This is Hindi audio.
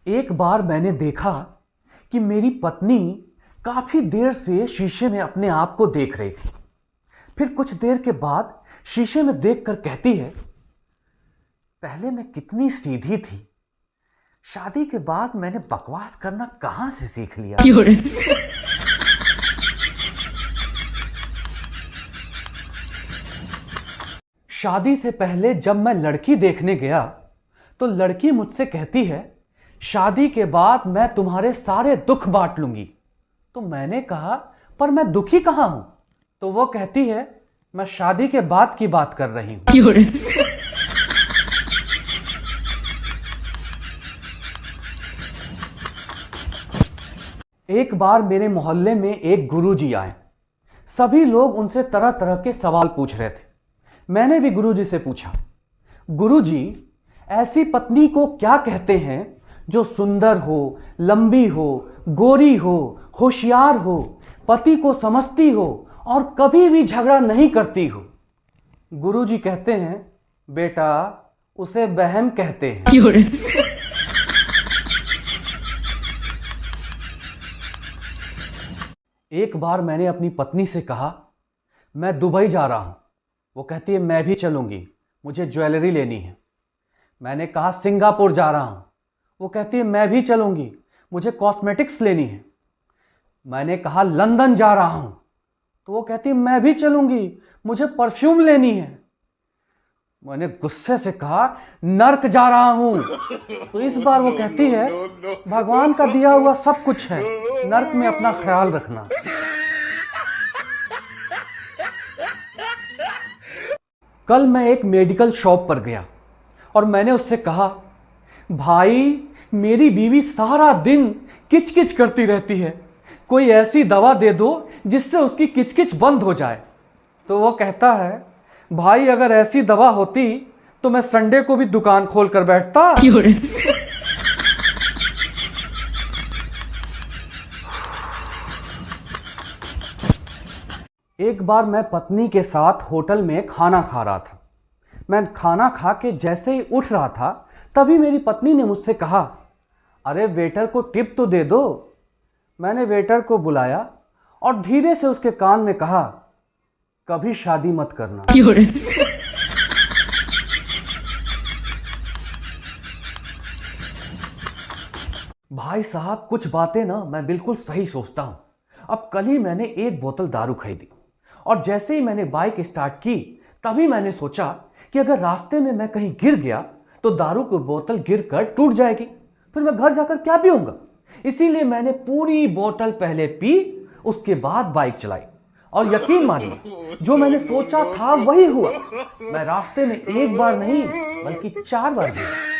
एक बार मैंने देखा कि मेरी पत्नी काफी देर से शीशे में अपने आप को देख रही थी। फिर कुछ देर के बाद शीशे में देखकर कहती है, पहले मैं कितनी सीधी थी, शादी के बाद मैंने बकवास करना कहां से सीख लिया। शादी से पहले जब मैं लड़की देखने गया तो लड़की मुझसे कहती है, शादी के बाद मैं तुम्हारे सारे दुख बांट लूंगी। तो मैंने कहा, पर मैं दुखी कहां हूं? तो वो कहती है, मैं शादी के बाद की बात कर रही हूं। एक बार मेरे मोहल्ले में एक गुरुजी आए। सभी लोग उनसे तरह तरह के सवाल पूछ रहे थे। मैंने भी गुरुजी से पूछा, गुरुजी, ऐसी पत्नी को क्या कहते हैं जो सुंदर हो, लंबी हो, गोरी हो, होशियार हो, पति को समझती हो और कभी भी झगड़ा नहीं करती हो? गुरुजी कहते हैं, बेटा, उसे बहन कहते हैं। एक बार मैंने अपनी पत्नी से कहा, मैं दुबई जा रहा हूं। वो कहती है, मैं भी चलूंगी, मुझे ज्वेलरी लेनी है। मैंने कहा, सिंगापुर जा रहा हूं। वो कहती है, मैं भी चलूंगी, मुझे कॉस्मेटिक्स लेनी है। मैंने कहा, लंदन जा रहा हूं। तो वो कहती है, मैं भी चलूंगी, मुझे परफ्यूम लेनी है। मैंने गुस्से से कहा, नर्क जा रहा हूं। तो इस बार वो कहती है, भगवान का दिया हुआ सब कुछ है, नर्क में अपना ख्याल रखना। कल मैं एक मेडिकल शॉप पर गया और मैंने उससे कहा, भाई, मेरी बीवी सारा दिन किचकिच करती रहती है, कोई ऐसी दवा दे दो जिससे उसकी किचकिच बंद हो जाए। तो वो कहता है, भाई, अगर ऐसी दवा होती तो मैं संडे को भी दुकान खोल कर बैठता। एक बार मैं पत्नी के साथ होटल में खाना खा रहा था। मैं खाना खा के जैसे ही उठ रहा था तभी मेरी पत्नी ने मुझसे कहा, अरे वेटर को टिप तो दे दो। मैंने वेटर को बुलाया और धीरे से उसके कान में कहा, कभी शादी मत करना। भाई साहब, कुछ बातें ना मैं बिल्कुल सही सोचता हूं। अब कल ही मैंने एक बोतल दारू खरीदी और जैसे ही मैंने बाइक स्टार्ट की तभी मैंने सोचा कि अगर रास्ते में मैं कहीं गिर गया तो दारू की बोतल गिरकर टूट जाएगी, फिर मैं घर जाकर क्या पीऊंगा। इसीलिए मैंने पूरी बोतल पहले पी, उसके बाद बाइक चलाई और यकीन मानिए, जो मैंने सोचा था वही हुआ। मैं रास्ते में एक बार नहीं बल्कि 4 बार गिरा।